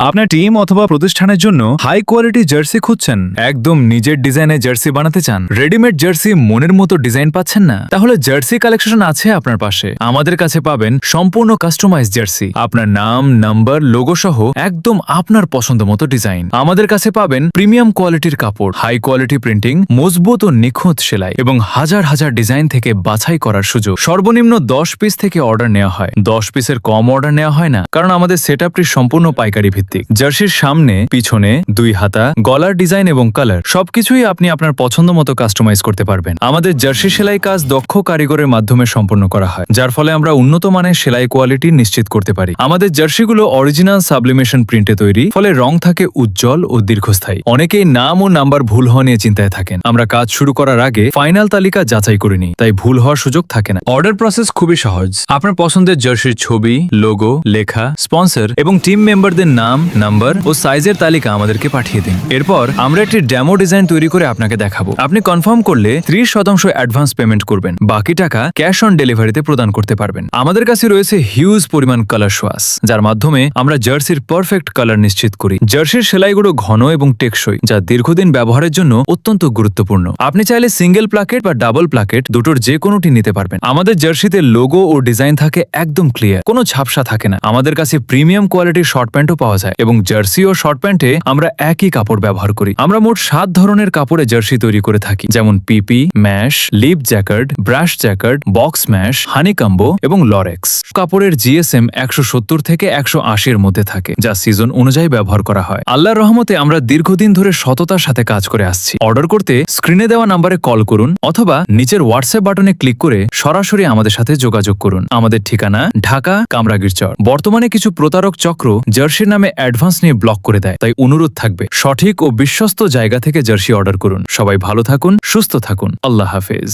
আপনার টিম অথবা প্রতিষ্ঠানের জন্য হাই কোয়ালিটি জার্সি খুঁজছেন, একদম নিজের ডিজাইনে জার্সি বানাতে চান, রেডিমেড জার্সি মনের মতো ডিজাইন পাচ্ছেন না, তাহলে জার্সি কালেকশন আছে আপনার পাশে। আমাদের কাছে পাবেন সম্পূর্ণ কাস্টমাইজ জার্সি, আপনার নাম, নাম্বার, লোগো সহ একদম আপনার পছন্দ মতো ডিজাইন। আমাদের কাছে পাবেন প্রিমিয়াম কোয়ালিটির কাপড়, হাই কোয়ালিটি প্রিন্টিং, মজবুত ও নিখুঁত সেলাই এবং হাজার হাজার ডিজাইন থেকে বাছাই করার সুযোগ। সর্বনিম্ন 10 পিস থেকে অর্ডার নেওয়া হয়, 10 পিসের কম অর্ডার নেওয়া হয় না, কারণ আমাদের সেটআপটি সম্পূর্ণ পাইকারি ভিত্তিক। জার্সির সামনে, পিছনে, 2 হাতা, গলার ডিজাইন এবং কালার সবকিছুই আপনি আপনার পছন্দ মতো কাস্টমাইজ করতে পারবেন। আমাদের জার্সি সেলাই কাজ দক্ষ কারিগরের মাধ্যমে সম্পন্ন করা হয়, যার ফলে আমরা উন্নত মানের সেলাই কোয়ালিটি নিশ্চিত করতে পারি। আমাদের জার্সিগুলো অরিজিনাল সাবলিমেশন প্রিন্টে তৈরি, ফলে রং থাকে উজ্জ্বল ও দীর্ঘস্থায়ী। অনেকেই নাম ও নাম্বার ভুল হওয়া নিয়ে চিন্তায় থাকেন। আমরা কাজ শুরু করার আগে ফাইনাল তালিকা যাচাই করে নিই, তাই ভুল হওয়ার সুযোগ থাকে না। অর্ডার প্রসেস খুবই সহজ। আপনার পছন্দের জার্সির ছবি, লোগো, লেখা, স্পন্সর এবং টিম মেম্বারদের নাম, নাম্বার ও সাইজের তালিকা আমাদেরকে পাঠিয়ে দিন। এরপর আমরা একটি ডেমো ডিজাইন তৈরি করে আপনাকে দেখাবো। আপনি কনফার্ম করলে 30% অ্যাডভান্স পেমেন্ট করবেন, বাকি টাকা ক্যাশ অন ডেলিভারিতে প্রদান করতে পারবেন। আমাদের কাছে রয়েছে হিউজ পরিমাণ কালার সোয়াস, যার মাধ্যমে আমরা জার্সির পারফেক্ট কালার নিশ্চিত করি। জার্সির সেলাইগুলো ঘন এবং টেকসই, যা দীর্ঘদিন ব্যবহারের জন্য অত্যন্ত গুরুত্বপূর্ণ। আপনি চাইলে সিঙ্গেল প্লাকেট বা ডাবল প্লাকেট দুটোর যে কোনোটি নিতে পারবেন। আমাদের জার্সিতে লোগো ও ডিজাইন থাকে একদম ক্লিয়ার, কোনো ঝাপসা থাকে না। আমাদের কাছে প্রিমিয়াম কোয়ালিটির শর্ট প্যান্টও পাওয়া যায় এবং জার্সি ও শর্ট প্যান্টে আমরা একই কাপড় ব্যবহার করি। আমরা মোট 7 ধরনের কাপড়ে জার্সি তৈরি করে থাকি, যেমন PP, mesh, lip jacquard, brush jacquard, box mesh, honeycomb এবং লরেক্স। কাপড়ের জিএসএম 170 থেকে 180 এর মধ্যে থাকে, যা সিজন অনুযায়ী ব্যবহার করা হয়। আল্লাহর রহমতে আমরা দীর্ঘদিন ধরে সততার সাথে কাজ করে আসছি। অর্ডার করতে স্ক্রিনে দেওয়া নাম্বারে কল করুন অথবা নিচের হোয়াটসঅ্যাপ বাটনে ক্লিক করে সরাসরি আমাদের সাথে যোগাযোগ করুন। আমাদের ঠিকানা ঢাকা কামরাগীরচর। বর্তমানে কিছু প্রতারক চক্র জার্সির নামে অ্যাডভান্স নিয়ে ব্লক করে দেয়, তাই অনুরোধ থাকবে সঠিক ও বিশ্বস্ত জায়গা থেকে জার্সি অর্ডার করুন। সবাই ভালো থাকুন, সুস্থ থাকুন। আল্লাহ হাফেজ।